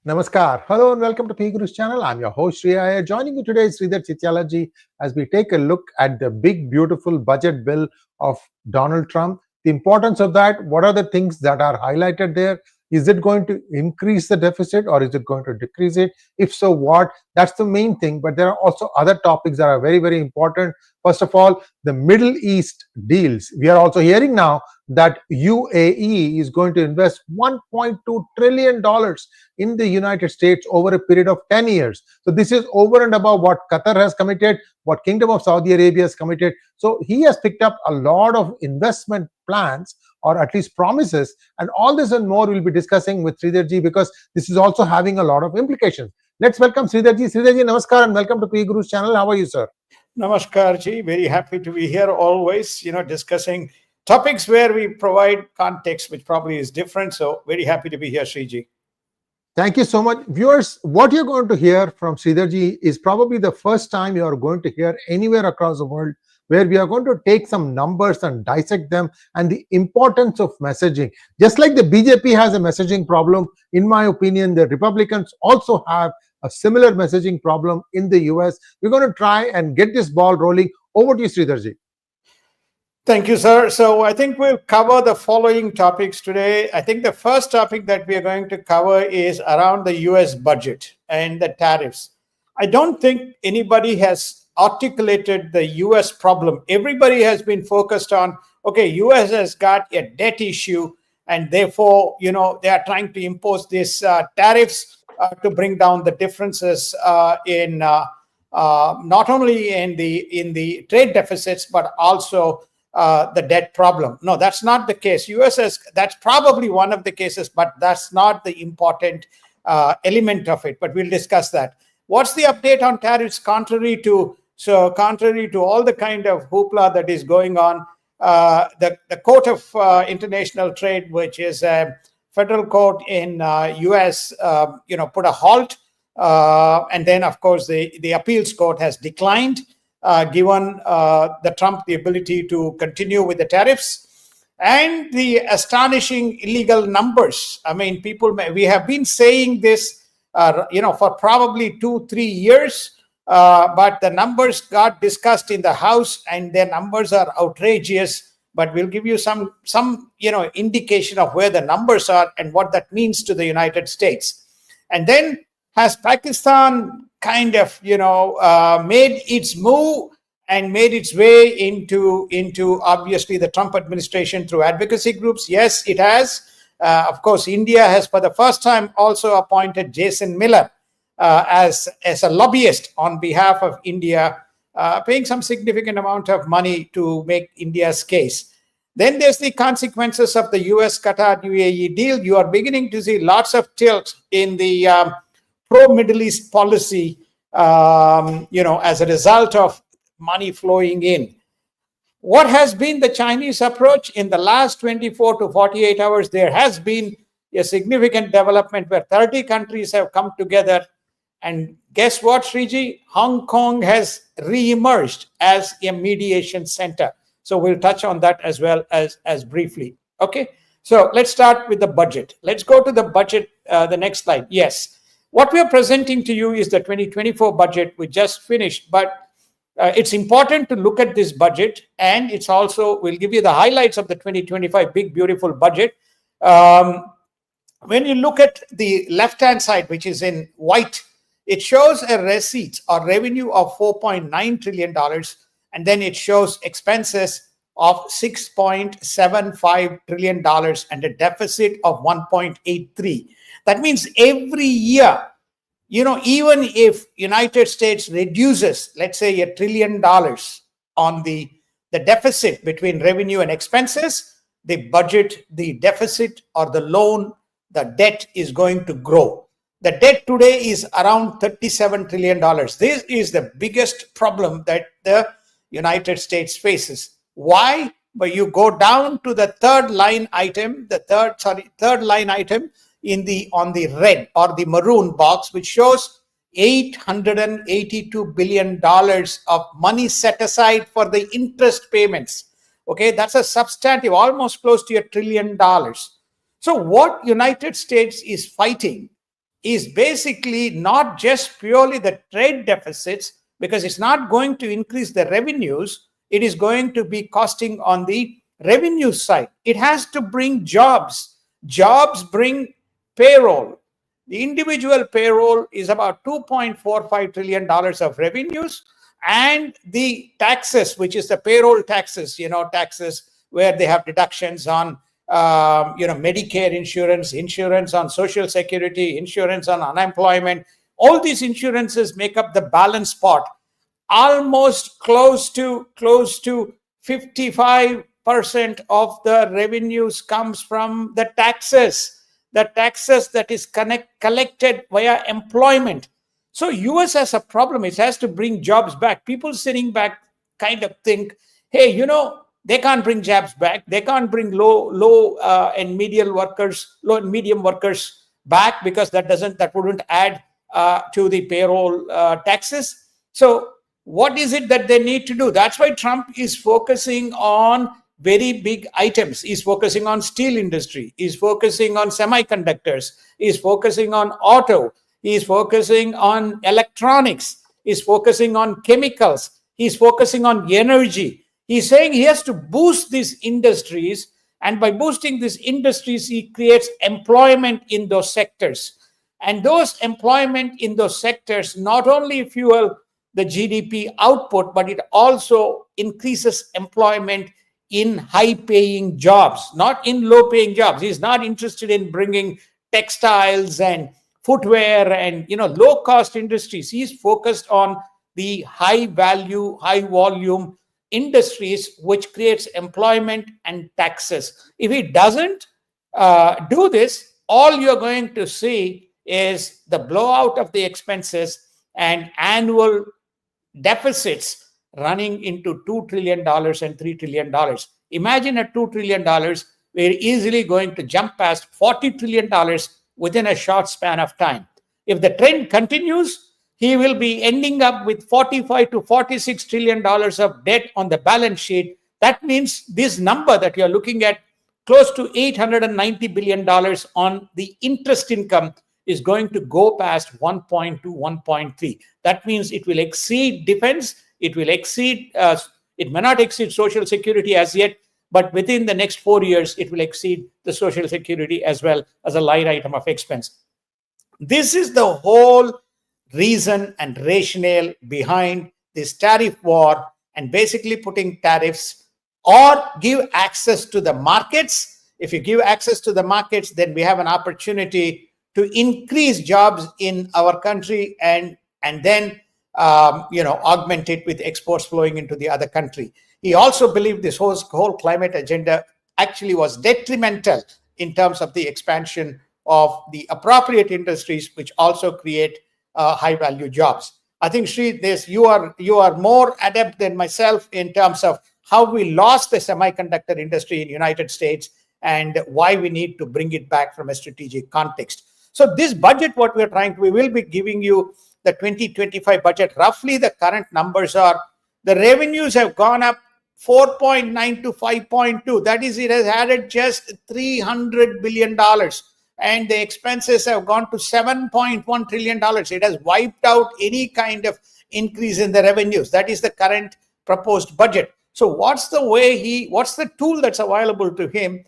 Namaskar. Hello and welcome to PGuru's channel. I'm your host Sridhar. Joining you today is Sridhar Chityala ji as we take a look at the big, beautiful budget bill of Donald Trump. The importance of that, what are the things that are highlighted there? Is it going to increase the deficit or is it going to decrease it? If so, what? That's the main thing. But there are also other topics that are very, very important. First of all, the Middle East deals. We are also hearing now that UAE is going to invest $1.2 trillion in the United States over a period of 10 years. So this is over and above what Qatar has committed, what Kingdom of Saudi Arabia has committed. So he has picked up a lot of investment plans or at least promises, and all this and more we'll be discussing with Sridharji because this is also having a lot of implications. Let's welcome Sridharji. Sridharji, namaskar and welcome to P Guru's channel. How are you, sir? Namaskar ji, very happy to be here always, discussing topics where we provide context, which probably is different. So very happy to be here, Sriji. Thank you so much. Viewers, what you're going to hear from Sridharji is probably the first time you are going to hear anywhere across the world where we are going to take some numbers and dissect them and the importance of messaging. Just like the BJP has a messaging problem, in my opinion, the Republicans also have a similar messaging problem in the US. We're going to try and get this ball rolling. Over to you, Sridharji. Thank you, sir. So I think we'll cover the following topics today. I think the first topic that we are going to cover is around the US budget and the tariffs. I don't think anybody has articulated the US problem. Everybody has been focused on, okay, US has got a debt issue and therefore, they are trying to impose these tariffs to bring down the differences in not only in the trade deficits, but also the debt problem. No, that's not the case. That's probably one of the cases, but that's not the important element of it. But we'll discuss that. What's the update on tariffs? Contrary to all the kind of hoopla that is going on, the Court of International Trade, which is a federal court in US, put a halt, and then of course the appeals court has declined. Given the Trump the ability to continue with the tariffs and the astonishing illegal numbers. I mean, we have been saying this, for probably 2-3 years, but the numbers got discussed in the House, and their numbers are outrageous. But we'll give you some indication of where the numbers are and what that means to the United States. And then has Pakistan kind of made its move and made its way into obviously the Trump administration through advocacy groups? Yes, it has. Of course, India has for the first time also appointed Jason Miller as a lobbyist on behalf of India, paying some significant amount of money to make India's case. Then there's the consequences of the US-Qatar UAE deal. You are beginning to see lots of tilt in the pro-Middle East policy, as a result of money flowing in. What has been the Chinese approach? In the last 24 to 48 hours, there has been a significant development where 30 countries have come together. And guess what, Sriji? Hong Kong has re-emerged as a mediation center. So we'll touch on that as well as briefly. Okay, so let's start with the budget. Let's go to the budget, the next slide. Yes. What we are presenting to you is the 2024 budget we just finished, but it's important to look at this budget, and it's also, we'll give you the highlights of the 2025 big, beautiful budget. When you look at the left-hand side, which is in white, it shows a receipt or revenue of $4.9 trillion, and then it shows expenses of $6.75 trillion and a deficit of 1.83. That means every year, even if United States reduces, let's say $1 trillion on the deficit between revenue and expenses, the budget, the deficit or the loan, the debt is going to grow. The debt today is around $37 trillion. This is the biggest problem that the United States faces. Why? But you go down to the third line item on the red or the maroon box, which shows $882 billion of money set aside for the interest payments. Okay, that's a substantive, almost close to $1 trillion. So what United States is fighting is basically not just purely the trade deficits, because it's not going to increase the revenues, it is going to be costing on the revenue side. It has to bring jobs. Jobs bring payroll. The individual payroll is about $2.45 trillion of revenues, and the taxes, which is the payroll taxes, taxes where they have deductions on Medicare insurance, insurance on Social Security, insurance on unemployment. All these insurances make up the balance pot. Almost close to 55% of the revenues comes from the taxes that is collected via employment. So US has a problem. It has to bring jobs back. People sitting back kind of think, hey, they can't bring jobs back. They can't bring low and medium workers back, because that wouldn't add to the payroll taxes. So what is it that they need to do? That's why Trump is focusing on very big items. He's focusing on steel industry. He's focusing on semiconductors. He's focusing on auto. He's focusing on electronics. He's focusing on chemicals. He's focusing on energy. He's saying he has to boost these industries, and by boosting these industries, he creates employment in those sectors. And those employment in those sectors not only fuel the GDP output, but it also increases employment in high-paying jobs, not in low-paying jobs. He's not interested in bringing textiles and footwear and low-cost industries. He's focused on the high-value, high-volume industries, which creates employment and taxes. If he doesn't do this, all you're going to see is the blowout of the expenses and annual deficits running into $2 trillion and $3 trillion. Imagine at $2 trillion, we're easily going to jump past $40 trillion within a short span of time. If the trend continues, he will be ending up with $45 to $46 trillion of debt on the balance sheet. That means this number that you're looking at, close to $890 billion on the interest income, is going to go past 1.2, 1.3. That means it will exceed defense. It will exceed, it may not exceed Social Security as yet, but within the next 4 years, it will exceed the Social Security as well as a line item of expense. This is the whole reason and rationale behind this tariff war, and basically putting tariffs or give access to the markets. If you give access to the markets, then we have an opportunity to increase jobs in our country, and then augment it with exports flowing into the other country. He also believed this whole climate agenda actually was detrimental in terms of the expansion of the appropriate industries, which also create high value jobs. I think, Sri, you are more adept than myself in terms of how we lost the semiconductor industry in the United States and why we need to bring it back from a strategic context. So this budget, what we will be giving you the 2025 budget. Roughly the current numbers are, the revenues have gone up 4.9 to 5.2. That is, it has added just $300 billion. And the expenses have gone to $7.1 trillion. It has wiped out any kind of increase in the revenues. That is the current proposed budget. So what's the tool that's available to him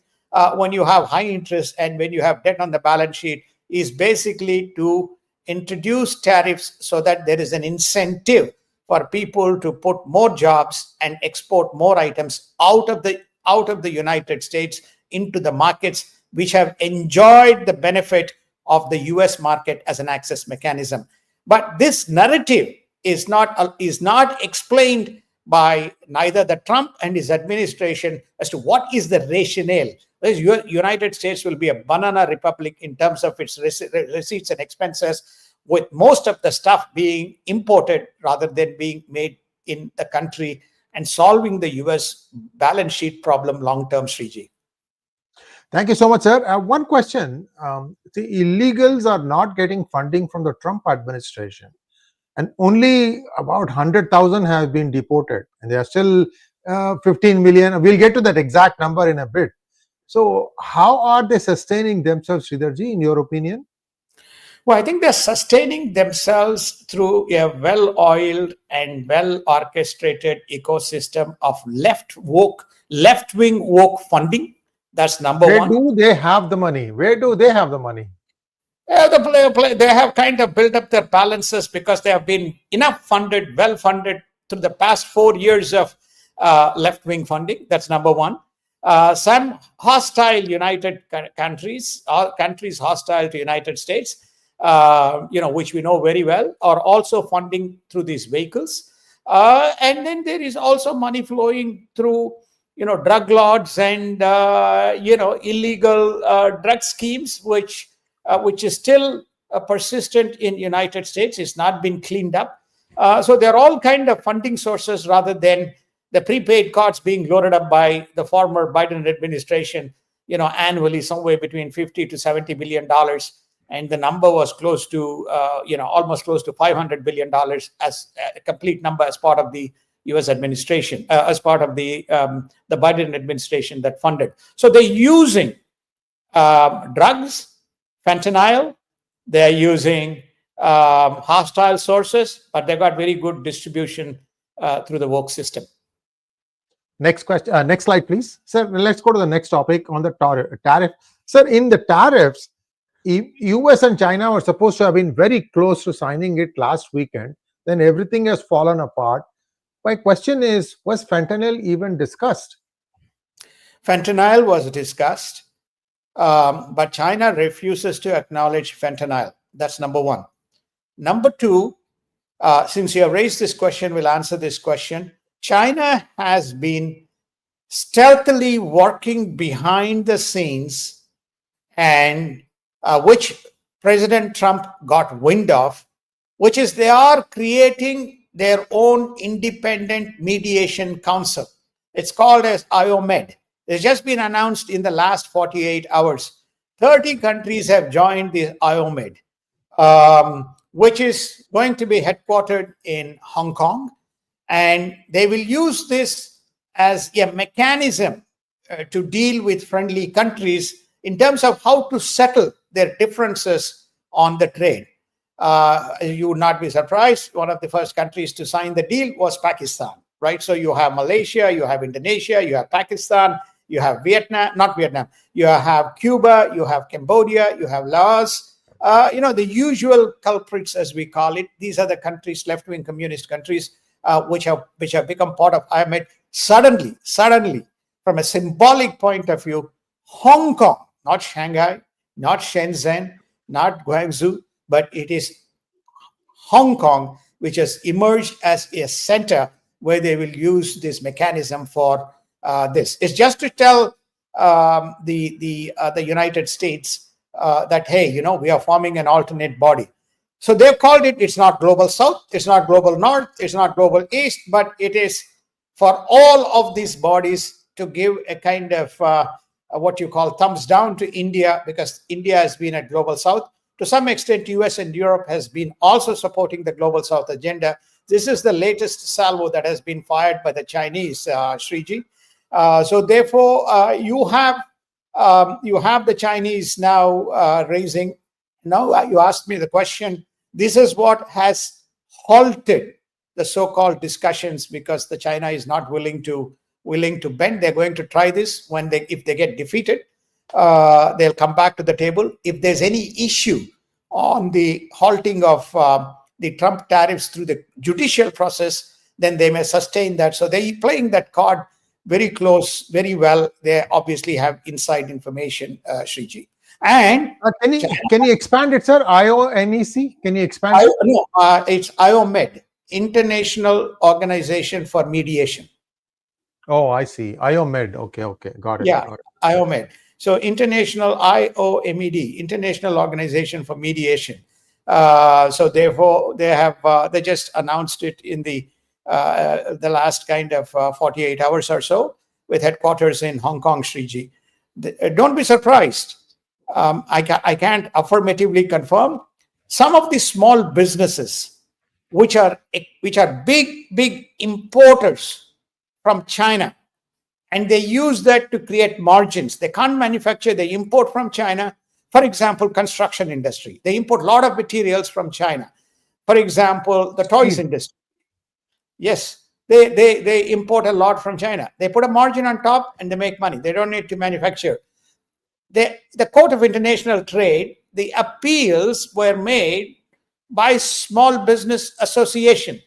when you have high interest and when you have debt on the balance sheet, is basically to introduce tariffs so that there is an incentive for people to put more jobs and export more items out of the United States into the markets which have enjoyed the benefit of the US market as an access mechanism. But this narrative is not explained by neither the Trump and his administration as to what is the rationale. The United States will be a banana republic in terms of its receipts and expenses, with most of the stuff being imported rather than being made in the country, and solving the US balance sheet problem long-term, Sriji. Thank you so much, sir. One question. The illegals are not getting funding from the Trump administration, and only about 100,000 have been deported, and there are still 15 million. We'll get to that exact number in a bit. So how are they sustaining themselves, Sridharji, in your opinion? Well, I think they're sustaining themselves through a well-oiled and well-orchestrated ecosystem of left-wing woke funding. That's number Where one. do they have the money? Where do they have the money? They have kind of built up their balances because they have been well funded through the past 4 years of left-wing funding. That's number one. Some hostile United countries, or countries hostile to United States, which we know very well, are also funding through these vehicles. And then there is also money flowing through, drug lords and, illegal drug schemes, which is still persistent in United States. It's not been cleaned up. So they're all kind of funding sources rather than the prepaid cards being loaded up by the former Biden administration, annually somewhere between $50 to $70 billion. And the number was close to, almost close to $500 billion as a complete number as part of the US administration, as part of the Biden administration that funded. So they're using drugs, fentanyl, they're using hostile sources, but they've got very good distribution through the woke system. Next question. Next slide, please. Sir, let's go to the next topic on the tariff. Sir, in the tariffs, US and China were supposed to have been very close to signing it last weekend. Then everything has fallen apart. My question is, was fentanyl even discussed? Fentanyl was discussed, but China refuses to acknowledge fentanyl. That's number one. Number two, since you have raised this question, we'll answer this question. China has been stealthily working behind the scenes, and which President Trump got wind of, which is they are creating their own independent mediation council. It's called as IOMED. It's just been announced in the last 48 hours. 30 countries have joined the IOMED, which is going to be headquartered in Hong Kong. And they will use this as a mechanism to deal with friendly countries in terms of how to settle their differences on the trade. You would not be surprised. One of the first countries to sign the deal was Pakistan, right? So you have Malaysia, you have Indonesia, you have Pakistan, you have you have Cuba, you have Cambodia, you have Laos, the usual culprits, as we call it. These are the countries, left-wing communist countries, which have become part of IMF. Suddenly, from a symbolic point of view, Hong Kong, not Shanghai, not Shenzhen, not Guangzhou, but it is Hong Kong, which has emerged as a center where they will use this mechanism for this. It's just to tell the United States that, hey, we are forming an alternate body. So they've called it, it's not Global South, it's not Global North, it's not Global East, but it is for all of these bodies to give a kind of what you call thumbs down to India, because India has been at Global South. To some extent, US and Europe has been also supporting the Global South agenda. This is the latest salvo that has been fired by the Chinese, Sriji. So therefore, you have the Chinese now raising. Now you asked me the question. This is what has halted the so-called discussions, because the China is not willing to bend. They're going to try this. If they get defeated, they'll come back to the table. If there's any issue on the halting of the Trump tariffs through the judicial process, then they may sustain that. So they're playing that card very close, very well. They obviously have inside information, Sriji. And can you expand it, sir? IOMEC? Can you expand it? No, it's IOMED, International Organization for Mediation. Oh, I see. IOMED. Okay, got it. Yeah, got it. IOMED. So International IOMED, International Organization for Mediation. So therefore, they just announced it in the last kind of 48 hours or so, with headquarters in Hong Kong, Sriji. Don't be surprised. I can't affirmatively confirm. Some of the small businesses, which are big importers from China, and they use that to create margins. They can't manufacture, they import from China For example, construction industry. They import a lot of materials from China. For example, the toys Steel. industry. Yes, they import a lot from China. They put a margin on top and they make money. They don't need to manufacture. The Court of International Trade, the appeals were made by Small Business Association.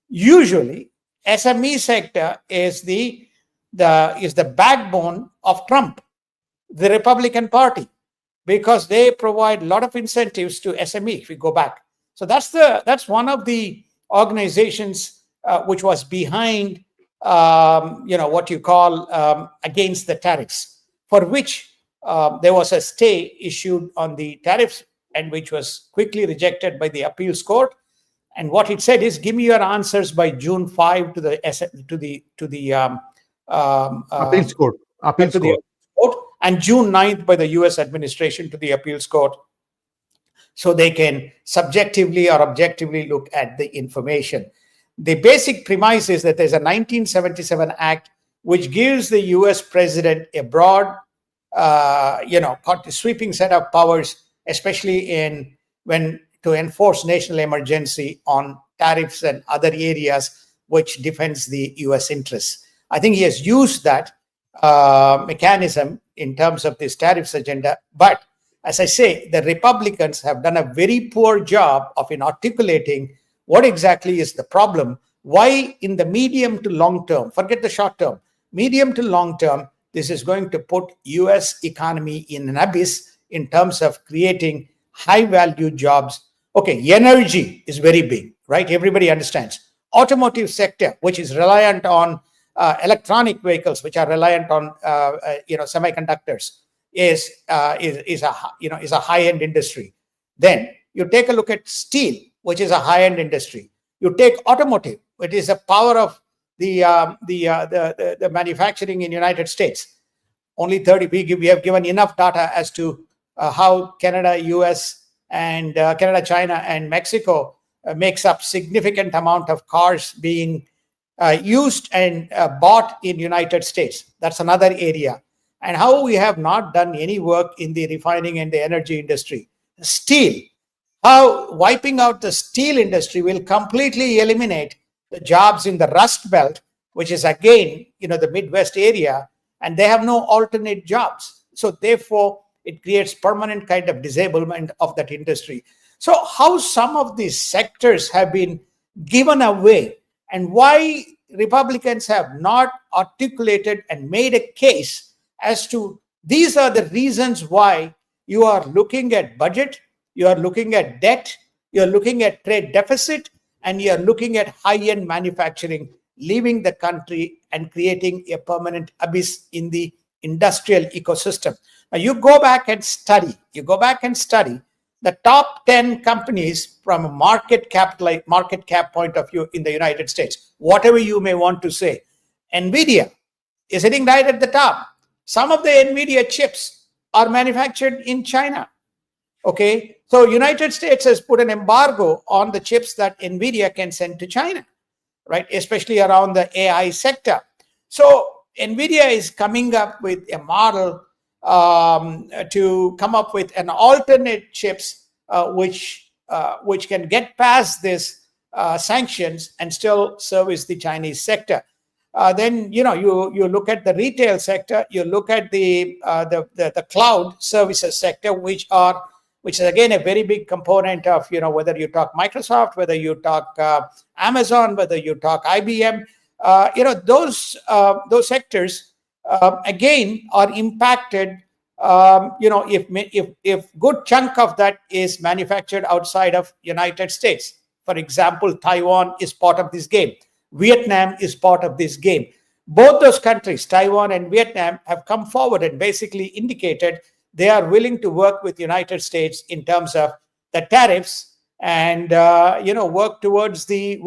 Usually, SME sector is the backbone of Trump, the Republican Party, because they provide a lot of incentives to SME. If we go back, so that's one of the organizations which was behind what you call against the tariffs, for which there was a stay issued on the tariffs, and which was quickly rejected by the appeals court. And what it said is, give me your answers by June 5 to the Appeals court. Appeals to the court. court, and June 9th by the US administration to the appeals court, so they can subjectively or objectively look at the information. The basic premise is that there's a 1977 act which gives the US president a broad, sweeping set of powers, especially when to enforce national emergency on tariffs and other areas which defends the US interests. I think he has used that mechanism in terms of this tariffs agenda. But as I say, the Republicans have done a very poor job of articulating what exactly is the problem, why in the medium to long term, forget the short term, medium to long term, this is going to put US economy in an abyss in terms of creating high value jobs. Okay, energy is very big, right? Everybody understands. Automotive sector, which is reliant on electronic vehicles, which are reliant on semiconductors, is a high-end industry. Then you take a look at steel, which is a high-end industry. You take automotive, which is a power of the manufacturing in United States. Only 30. We have given enough data as to how Canada, US, and Canada, China, and Mexico makes up significant amount of cars being used and bought in United States. That's another area. And how we have not done any work in the refining and the energy industry. Steel, how wiping out the steel industry will completely eliminate the jobs in the Rust Belt, which is again, the Midwest area, and they have no alternate jobs. So therefore, it creates permanent kind of disablement of that industry. So how some of these sectors have been given away, and why Republicans have not articulated and made a case as to these are the reasons why you are looking at budget, you are looking at debt, you are looking at trade deficit, and you are looking at high-end manufacturing leaving the country and creating a permanent abyss in the industrial ecosystem. Now you go back and study the top 10 companies from a market cap point of view in the United States, whatever you may want to say. NVIDIA is sitting right at the top. Some of the NVIDIA chips are manufactured in China. Okay, so United States has put an embargo on the chips that NVIDIA can send to China, right? Especially around the AI sector. So NVIDIA is coming up with a model to come up with an alternate chips which can get past this sanctions and still service the Chinese sector. Then you look at the retail sector, you look at the cloud services sector, which is again a very big component of whether you talk Microsoft, whether you talk Amazon, whether you talk IBM, those sectors again are impacted. If good chunk of that is manufactured outside of United States, for example, Taiwan is part of this game. Vietnam is part of this game. Both those countries, Taiwan and Vietnam, have come forward and basically indicated they are willing to work with the United States in terms of the tariffs and work towards the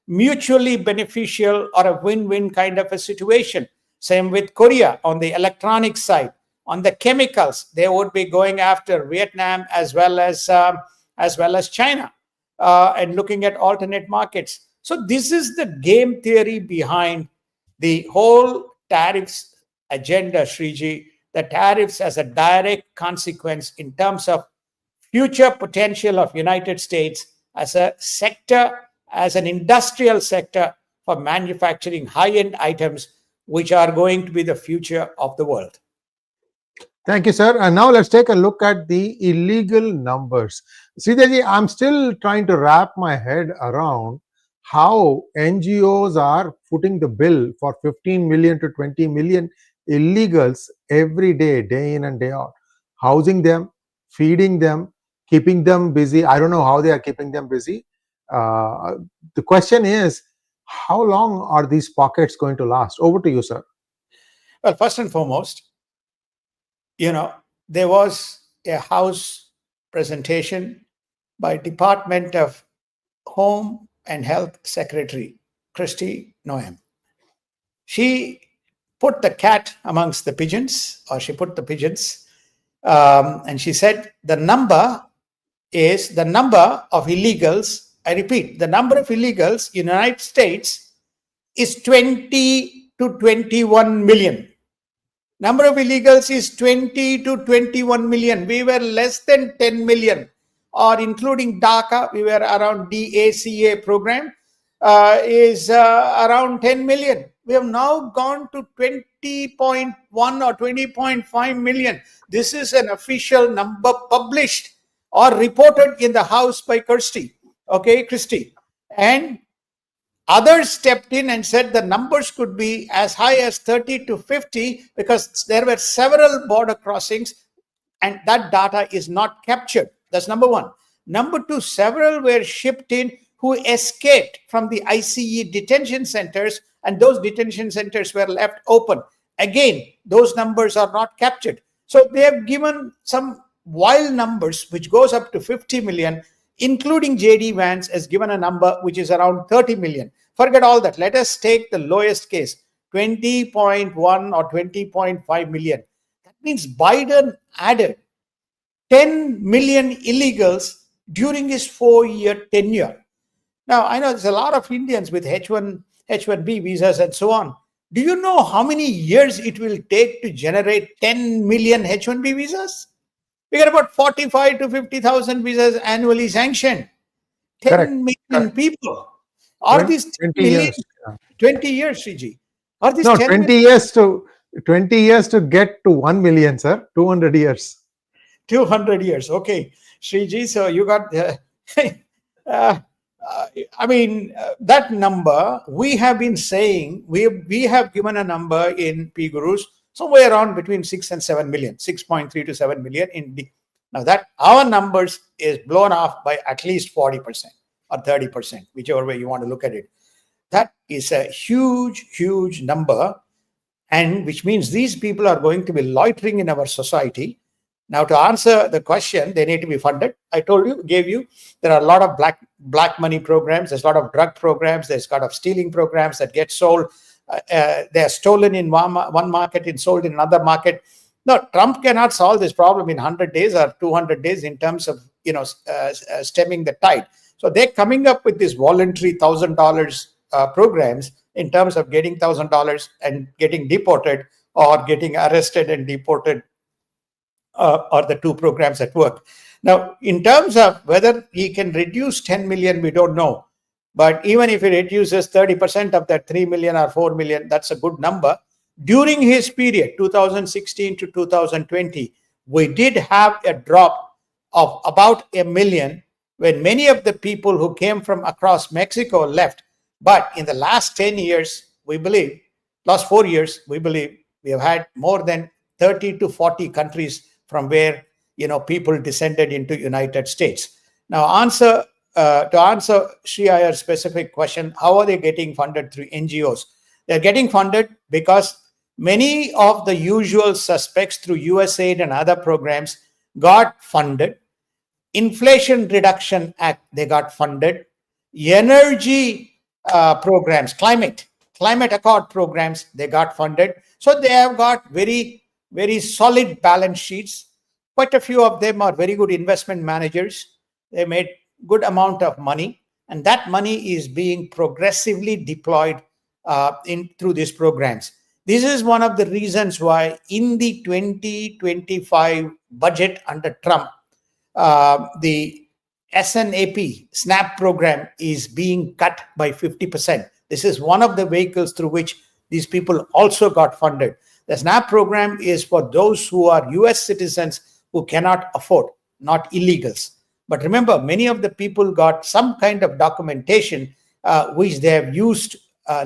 mutually beneficial or a win-win kind of a situation. Same with Korea on the electronic side. On the chemicals, they would be going after Vietnam as well as China and looking at alternate markets. So this is the game theory behind the whole tariffs agenda, Sriji, the tariffs as a direct consequence in terms of future potential of United States as a sector, as an industrial sector for manufacturing high-end items, which are going to be the future of the world. Thank you, sir. And now let's take a look at the illegal numbers. Sridharji, I'm still trying to wrap my head around how NGOs are footing the bill for 15 million to 20 million illegals every day, day in and day out, housing them, feeding them, keeping them busy. I don't know how they are keeping them busy. The question is, how long are these pockets going to last? Over to you, sir. Well, first and foremost, there was a House presentation by Department of Home and Health Secretary Kristi Noem. She put the cat amongst the pigeons, or she put the pigeons, and she said the number is the number of illegals. I repeat, the number of illegals in the United States is 20 to 21 million. Number of illegals is 20 to 21 million. We were less than 10 million, or including DACA, we were around DACA program, is around 10 million. We have now gone to 20.1 or 20.5 million. This is an official number published or reported in the House by Kristi. And others stepped in and said the numbers could be as high as 30 to 50 because there were several border crossings and that data is not captured. That's number one. Number two, several were shipped in who escaped from the ICE detention centers, and those detention centers were left open. Again, those numbers are not captured. So they have given some wild numbers, which goes up to 50 million, including JD Vance has given a number which is around 30 million. Forget all that. Let us take the lowest case, 20.1 or 20.5 million. That means Biden added 10 million illegals during his 4-year tenure. Now, I know there's a lot of Indians with H1B visas and so on. Do you know how many years it will take to generate 10 million H1B visas? We get about 45 to 50,000 visas annually sanctioned. 10 million people. Are these 20 years? 20 years, Sriji? Are these no, 10 20 years to get to 1 million, sir. 200 years. 200 years. Okay, Sriji. So you got that number. We have been saying we have given a number in P Gurus somewhere around between 6 and 7 million, 6.3 to 7 million in the. Now that our numbers is blown off by at least 40% or 30%, whichever way you want to look at it. That is a huge, huge number, and which means these people are going to be loitering in our society. Now, to answer the question, they need to be funded. I gave you, there are a lot of black money programs. There's a lot of drug programs. There's a lot of stealing programs that get sold. They are stolen in one market and sold in another market. No, Trump cannot solve this problem in 100 days or 200 days in terms of stemming the tide. So they're coming up with this voluntary $1,000 programs in terms of getting $1,000 and getting deported or getting arrested and deported. Or the two programs at work. Now, in terms of whether he can reduce 10 million, we don't know. But even if he reduces 30% of that 3 million or 4 million, that's a good number. During his period, 2016 to 2020, we did have a drop of about 1 million when many of the people who came from across Mexico left. But in the last 10 years, we believe, last 4 years, we believe we have had more than 30 to 40 countries from where people descended into United States. Now, to answer Sri Iyer's specific question, how are they getting funded through NGOs? They're getting funded because many of the usual suspects through USAID and other programs got funded. Inflation Reduction Act, they got funded. Energy programs, climate accord programs, they got funded. So they have got very, very solid balance sheets. Quite a few of them are very good investment managers. They made good amount of money, and that money is being progressively deployed through these programs. This is one of the reasons why in the 2025 budget under Trump, the SNAP program is being cut by 50%. This is one of the vehicles through which these people also got funded. The SNAP program is for those who are US citizens who cannot afford, not illegals. But remember, many of the people got some kind of documentation which they have used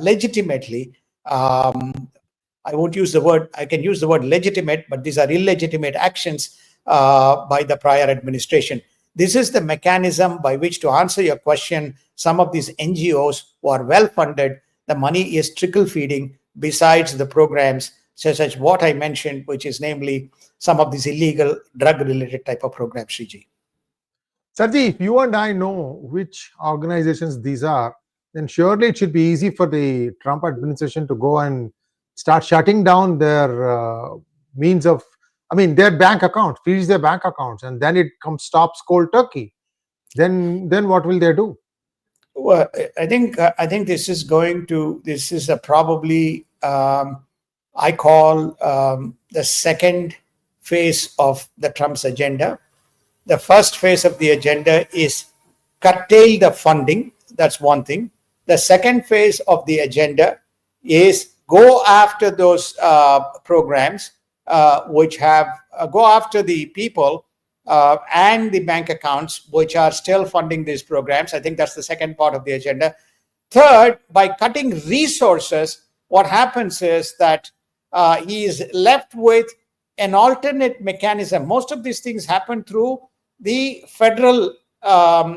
legitimately. I won't use the word, I can use the word legitimate, but these are illegitimate actions by the prior administration. This is the mechanism by which, to answer your question, some of these NGOs who are well funded, the money is trickle feeding besides the programs such as what I mentioned, which is namely some of these illegal drug related type of programs, Sriji. Sarji, if you and I know which organizations these are, then surely it should be easy for the Trump administration to go and start shutting down their means of, their bank accounts, freeze their bank accounts, and then it stops cold turkey. Then what will they do? Well, I think this is probably I call the second phase of the Trump's agenda. The first phase of the agenda is curtail the funding. That's one thing. The second phase of the agenda is go after those programs which have go after the people and the bank accounts which are still funding these programs. I think that's the second part of the agenda. Third, by cutting resources, what happens is that he is left with an alternate mechanism. Most of these things happen through the federal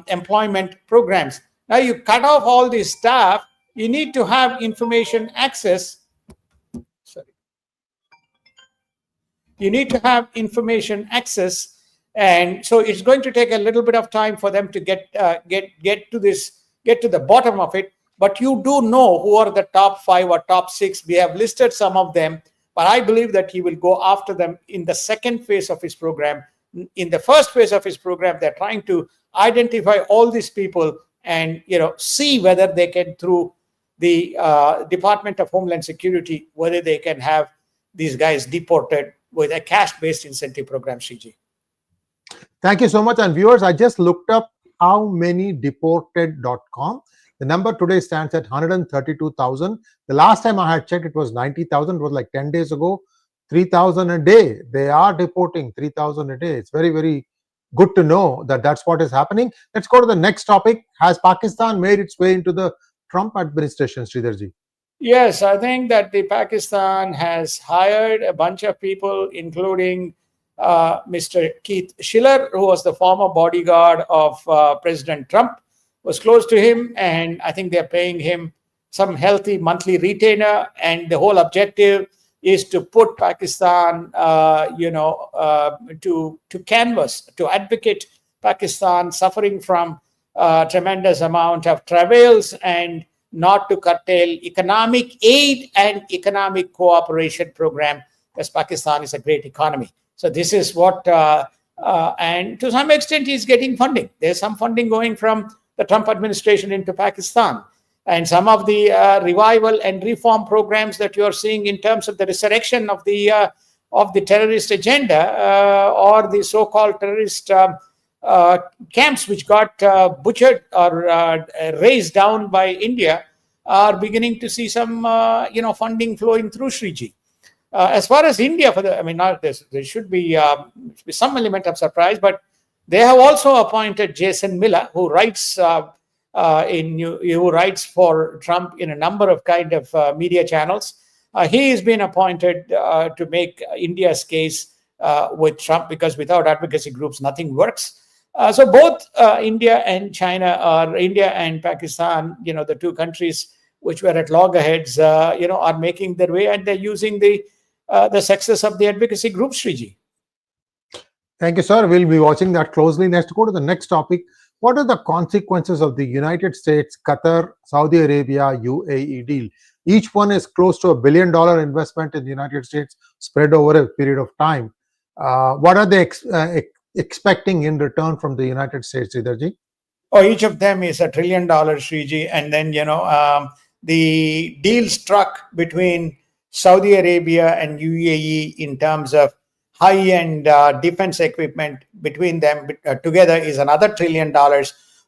employment programs. Now you cut off all this staff, you need to have information access. You need to have information access, and so it's going to take a little bit of time for them to get to the bottom of it. But you do know who are the top 5 or top 6. We have listed some of them, but I believe that he will go after them in the second phase of his program. In the first phase of his program, they're trying to identify all these people and see whether they can, through the Department of Homeland Security, whether they can have these guys deported with a cash-based incentive program, Sriji. Thank you so much. And viewers, I just looked up how many deported.com. The number today stands at 132,000. The last time I had checked, it was 90,000. It was like 10 days ago. 3,000 a day. They are deporting 3,000 a day. It's very, very good to know that that's what is happening. Let's go to the next topic. Has Pakistan made its way into the Trump administration, Sridharji? Yes, I think that the Pakistan has hired a bunch of people, including Mr. Keith Schiller, who was the former bodyguard of President Trump, was close to him, and I think they're paying him some healthy monthly retainer. And the whole objective is to put Pakistan, to canvas, to advocate Pakistan suffering from tremendous amount of travails, and not to curtail economic aid and economic cooperation program, because Pakistan is a great economy. So this is what, and to some extent, he's getting funding. There's some funding going from the Trump administration into Pakistan. And some of the revival and reform programs that you're seeing in terms of the resurrection of the terrorist agenda or the so-called terrorist camps which got butchered or razed down by India are beginning to see some funding flowing through, Sriji. As far as India, there should be some element of surprise, but they have also appointed Jason Miller, who writes who writes for Trump in a number of kind of media channels. He has been appointed to make India's case with Trump, because without advocacy groups, nothing works. So both India and Pakistan, the two countries which were at loggerheads, are making their way, and they're using the success of the advocacy groups, Sriji. Thank you, sir. We'll be watching that closely. Let's go to the next topic. What are the consequences of the United States, Qatar, Saudi Arabia, UAE deal? Each one is close to $1 billion investment in the United States spread over a period of time. What are they expecting in return from the United States, Sridharji? Oh, each of them is $1 trillion, Sriji. And then, the deal struck between Saudi Arabia and UAE in terms of high-end defense equipment between them together is another $1 trillion.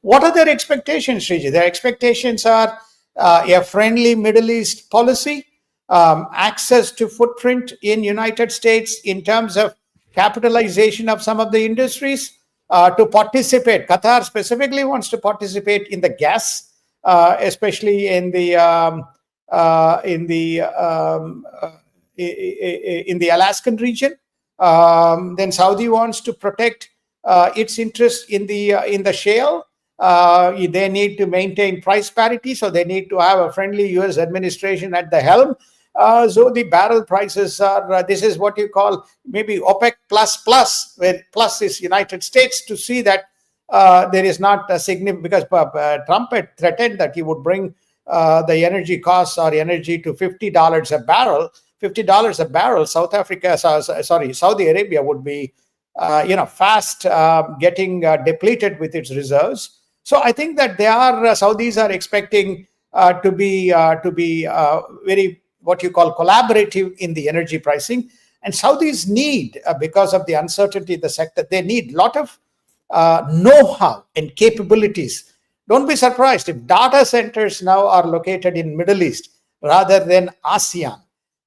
What are their expectations, Sriji? Their expectations are a friendly Middle East policy, access to footprint in United States in terms of capitalization of some of the industries, to participate. Qatar specifically wants to participate in the gas, especially in the Alaskan region. Then Saudi wants to protect its interest in the shale. They need to maintain price parity, so they need to have a friendly U.S. administration at the helm. So the barrel prices are, this is what you call maybe OPEC plus, where plus is United States, to see that there is not a significant, because Trump had threatened that he would bring the energy costs or energy to $50 a barrel. $50 a barrel, Saudi Arabia would be, fast getting depleted with its reserves. So I think that Saudis are expecting to be very, what you call, collaborative in the energy pricing. And Saudis need, because of the uncertainty in the sector, they need a lot of know-how and capabilities. Don't be surprised if data centers now are located in Middle East rather than ASEAN.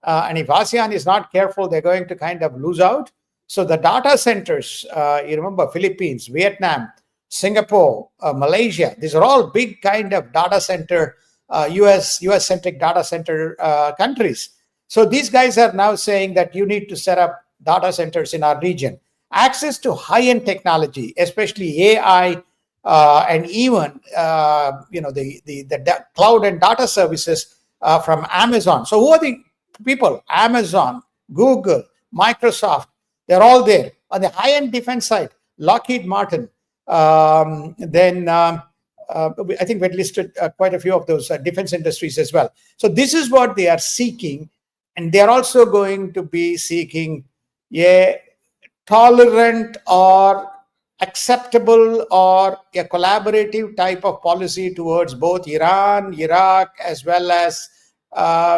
And if ASEAN is not careful, they're going to kind of lose out. So the data centers, you remember Philippines, Vietnam, Singapore, Malaysia, these are all big kind of data center, US-centric data center countries. So these guys are now saying that you need to set up data centers in our region. Access to high-end technology, especially AI, and even the cloud and data services from Amazon. So who are the people? Amazon, Google, Microsoft, they're all there. On the high-end defense side, Lockheed Martin, I think we had listed quite a few of those defense industries as well. So this is what they are seeking, and they're also going to be seeking a tolerant or acceptable or a collaborative type of policy towards both Iran, Iraq, as well as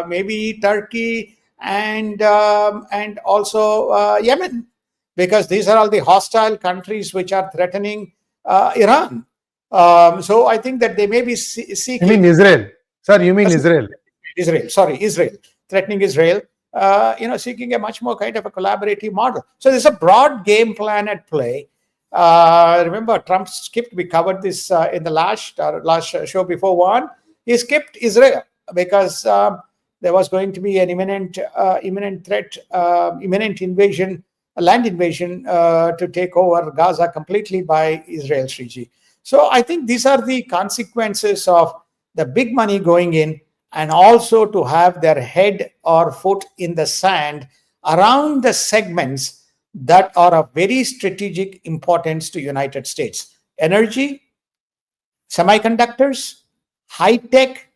maybe Turkey and also Yemen, because these are all the hostile countries which are threatening Iran. So I think that they may be seeking. You mean Israel, sir? You mean Israel? Israel, threatening Israel. Seeking a much more kind of a collaborative model. So there's a broad game plan at play. Remember, Trump skipped. We covered this in the last show before one. He skipped Israel because there was going to be an imminent threat, imminent invasion, a land invasion to take over Gaza completely by Israel, Sriji. So I think these are the consequences of the big money going in, and also to have their head or foot in the sand around the segments that are of very strategic importance to United States: energy, semiconductors, high tech,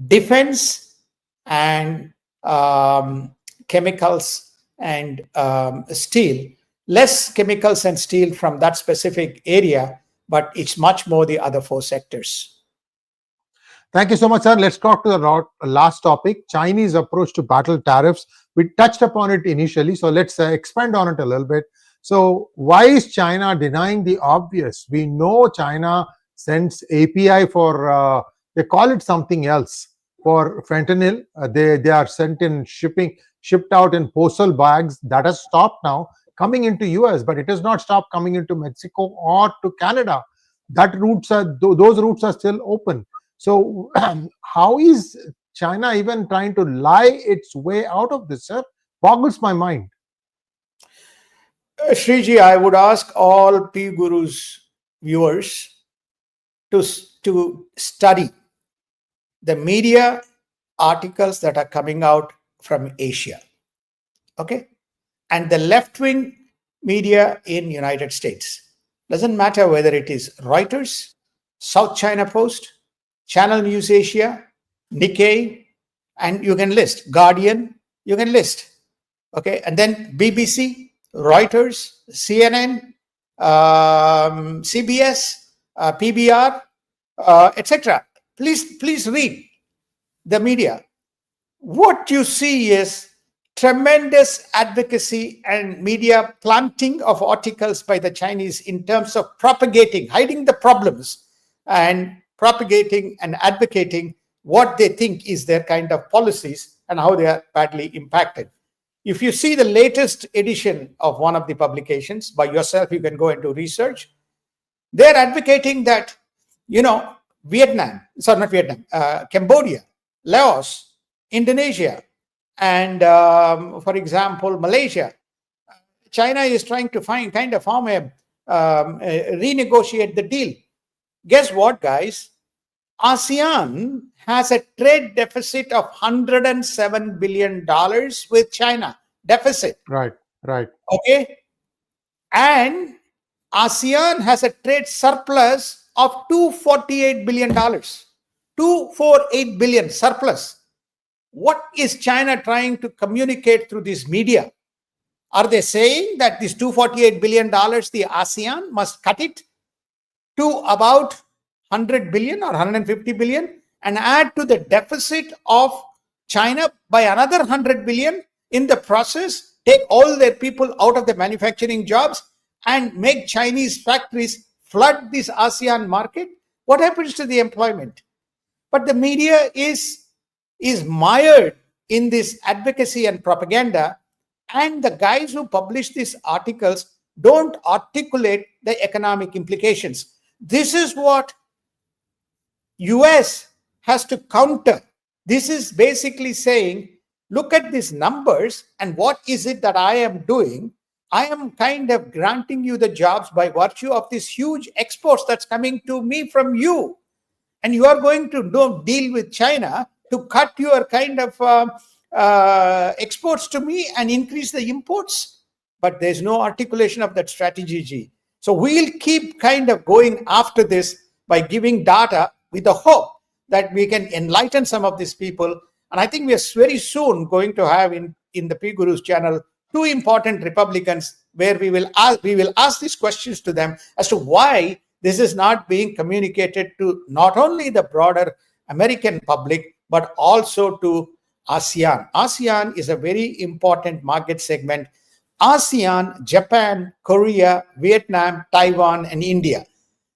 defense, and chemicals and steel. Less chemicals and steel from that specific area, but it's much more the other four sectors. Thank you so much, sir. Let's talk to the last topic, Chinese approach to battle tariffs. We touched upon it initially, so let's expand on it a little bit. So why is China denying the obvious? We know China sends API for, they call it something else, for fentanyl. They are shipped out in postal bags. That has stopped now coming into US, but it has not stopped coming into Mexico or to Canada. Those routes are still open. So how is China even trying to lie its way out of this, sir? Boggles my mind. Sriji, I would ask all P Guru's viewers to study the media articles that are coming out from Asia, okay, and the left-wing media in United States. Doesn't matter whether it is Reuters, South China Post, Channel News Asia, Nikkei, and you can list Guardian, you can list, okay, and then BBC, Reuters, CNN, CBS, PBR, etc. Please read the media. what you see is tremendous advocacy and media planting of articles by the Chinese in terms of propagating, hiding the problems, and propagating and advocating what they think is their kind of policies and how they are badly impacted. If you see the latest edition of one of the publications by yourself, you can go and do research. They're advocating that, Vietnam, sorry, not Vietnam, Cambodia, Laos, Indonesia, and for example, Malaysia. China is trying to renegotiate the deal. Guess what, guys? ASEAN has a trade deficit of $107 billion with China. Deficit. Right. Okay. And ASEAN has a trade surplus of $248 billion. $248 billion surplus. What is China trying to communicate through this media? Are they saying that this $248 billion, the ASEAN must cut it to about 100 billion or 150 billion and add to the deficit of China by another 100 billion? In the process, take all their people out of the manufacturing jobs and make Chinese factories flood this ASEAN market? What happens to the employment? But the media is mired in this advocacy and propaganda, and the guys who publish these articles don't articulate the economic implications. This is what US has to counter. This is basically saying, look at these numbers and what is it that I am doing? I am kind of granting you the jobs by virtue of this huge exports that's coming to me from you. And you are going to deal with China to cut your kind of exports to me and increase the imports. But there's no articulation of that strategy, G. So we'll keep kind of going after this by giving data with the hope that we can enlighten some of these people. And I think we are very soon going to have in the P Guru's channel 2 important Republicans where we will ask these questions to them as to why this is not being communicated to not only the broader American public, but also to ASEAN. ASEAN is a very important market segment. ASEAN, Japan, Korea, Vietnam, Taiwan, and India.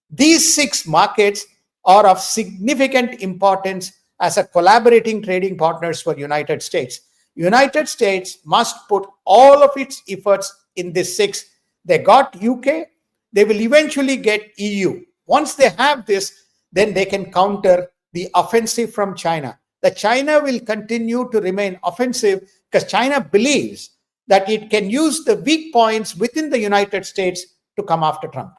These 6 markets are of significant importance as a collaborating trading partners for United States. United States must put all of its efforts in this 6. They got UK, they will eventually get EU. Once they have this, then they can counter the offensive from China. The China will continue to remain offensive because China believes that it can use the weak points within the United States to come after Trump.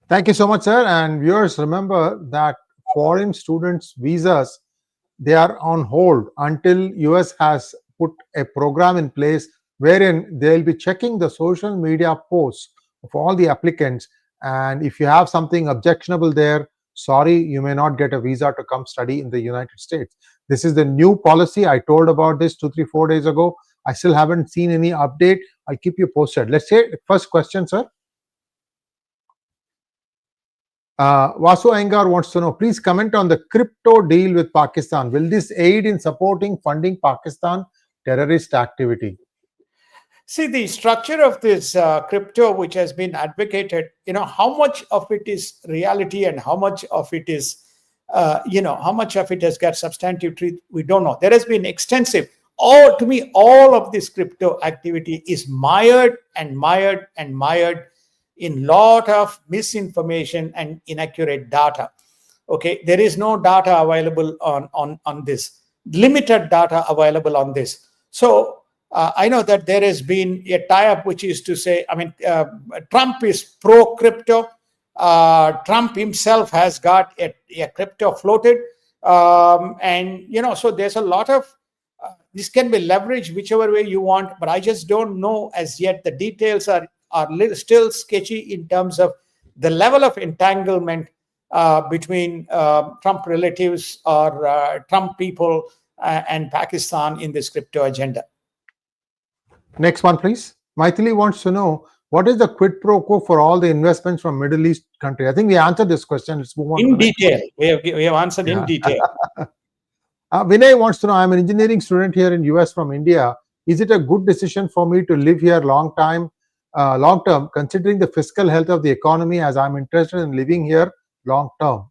Thank you so much, sir. And viewers, remember that foreign students' visas, they are on hold until US has put a program in place wherein they'll be checking the social media posts of all the applicants. And if you have something objectionable there, sorry, you may not get a visa to come study in the United States. This is the new policy. I told about this 2, 3, 4 days ago. I still haven't seen any update. I'll keep you posted. Let's say first question, sir. Vasu Iyengar wants to know, please comment on the crypto deal with Pakistan. Will this aid in funding Pakistan terrorist activity? See, the structure of this crypto, which has been advocated, how much of it is reality and how much of it is, how much of it has got substantive truth, we don't know. There has been extensive, to me, all of this crypto activity is mired in lot of misinformation and inaccurate data. Okay, there is no data available on this, limited data available on this. So I know that there has been a tie-up which is to say, Trump is pro-crypto. Trump himself has got a crypto floated. So there's a lot of, this can be leveraged whichever way you want, but I just don't know as yet. The details are still sketchy in terms of the level of entanglement between Trump relatives or Trump people and Pakistan in this crypto agenda. Next one, please. Maithili wants to know, what is the quid pro quo for all the investments from Middle East country? I think we answered this question. Let's move on. In detail. We have answered in detail. Vinay wants to know, I'm an engineering student here in US from India. Is it a good decision for me to live here long term, considering the fiscal health of the economy, as I'm interested in living here long term?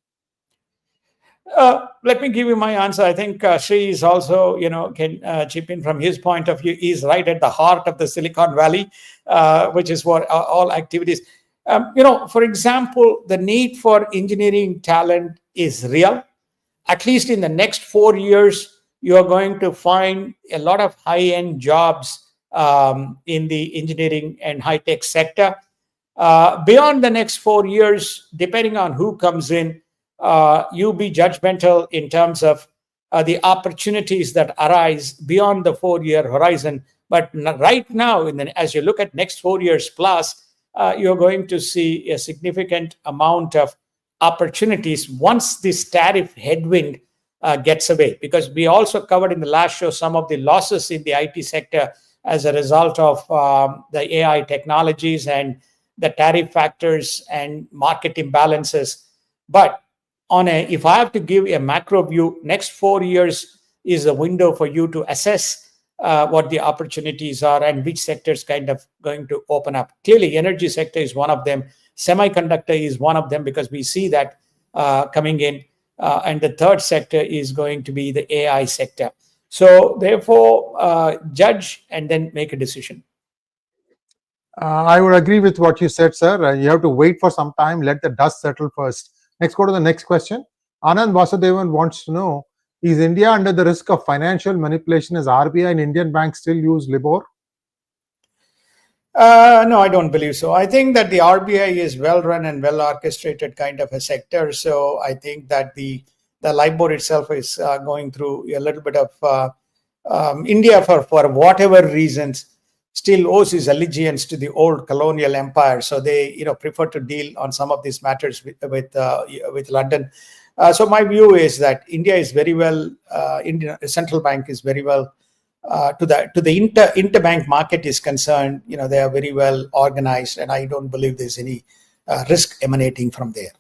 Let me give you my answer. I think Sri is also, can chip in from his point of view. He's right at the heart of the Silicon Valley, which is what all activities. For example, the need for engineering talent is real. At least in the next 4 years, you are going to find a lot of high-end jobs in the engineering and high-tech sector. Beyond the next 4 years, depending on who comes in, you be judgmental in terms of the opportunities that arise beyond the 4 year horizon. But right now, as you look at next 4 years plus, you're going to see a significant amount of opportunities once this tariff headwind gets away. Because we also covered in the last show some of the losses in the IT sector as a result of the AI technologies and the tariff factors and market imbalances. But if I have to give a macro view, next 4 years is a window for you to assess what the opportunities are and which sectors kind of going to open up. Clearly, energy sector is one of them. Semiconductor is one of them because we see that coming in. And the third sector is going to be the AI sector. So therefore, judge and then make a decision. I would agree with what you said, sir. You have to wait for some time, let the dust settle first. Let's go to the next question. Anand Vasudevan wants to know, is India under the risk of financial manipulation as RBI and Indian banks still use LIBOR? No, I don't believe so. I think that the RBI is well run and well orchestrated kind of a sector. So I think that the LIBOR itself is going through a little bit of India for whatever reasons still owes his allegiance to the old colonial empire. So they prefer to deal on some of these matters with London. So my view is that India is very well. Indian central bank is very well. To the interbank market is concerned, they are very well organized, and I don't believe there's any risk emanating from there.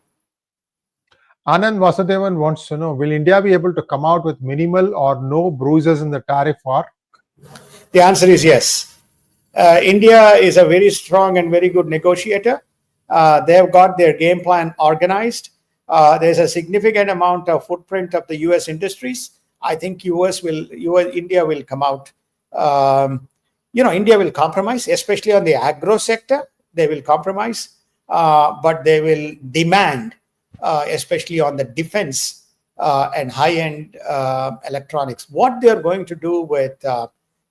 Anand Vasudevan wants to know, will India be able to come out with minimal or no bruises in the tariff war? The answer is yes. India is a very strong and very good negotiator. They've got their game plan organized. There's a significant amount of footprint of the U.S. industries. I think India will come out. India will compromise, especially on the agro sector. They will compromise, but they will demand, especially on the defense and high-end electronics. What they are going to do with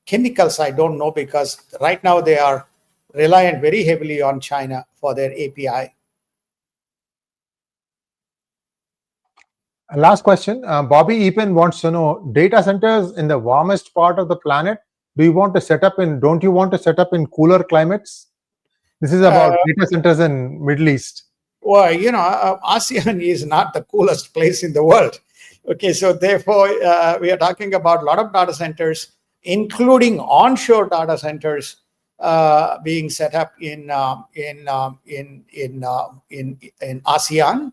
chemicals, I don't know, because right now they are reliant very heavily on China for their API. Last question. Bobby Epen wants to know, data centers in the warmest part of the planet, don't you want to set up in cooler climates? This is about data centers in Middle East. Well, ASEAN is not the coolest place in the world. Okay, so therefore, we are talking about a lot of data centers, including onshore data centers being set up in ASEAN.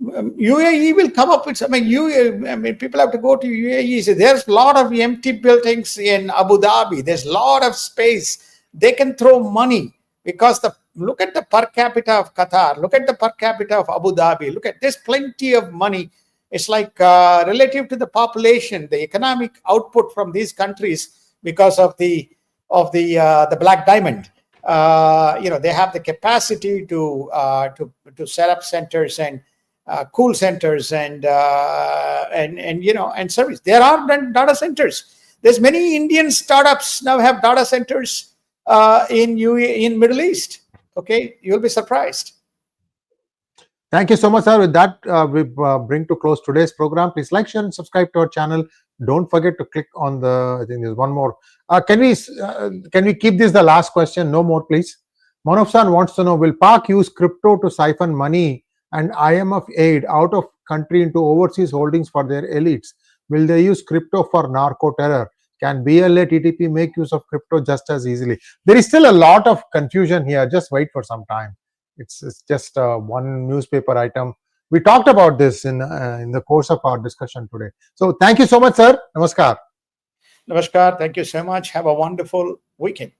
UAE will come up with. People have to go to UAE. So there's a lot of empty buildings in Abu Dhabi. There's a lot of space. They can throw money because look at the per capita of Qatar. Look at the per capita of Abu Dhabi. There's plenty of money. It's like relative to the population, the economic output from these countries because of the black diamond. They have the capacity to set up centers and cool centers and service. There are data centers. There's many Indian startups now have data centers in Middle East. Okay, you'll be surprised. Thank you so much, sir. With that, we bring to close today's program. Please like, share, and subscribe to our channel. Don't forget to click on I think there's one more. Can we keep this the last question? No more, please. Manov-san wants to know, will PAK use crypto to siphon money and IMF aid out of country into overseas holdings for their elites? Will they use crypto for narco terror? Can BLA TTP make use of crypto just as easily? There is still a lot of confusion here. Just wait for some time. It's just one newspaper item. we talked about this in the course of our discussion today. So thank you so much, sir. Namaskar. Namaskar. Thank you so much. Have a wonderful weekend.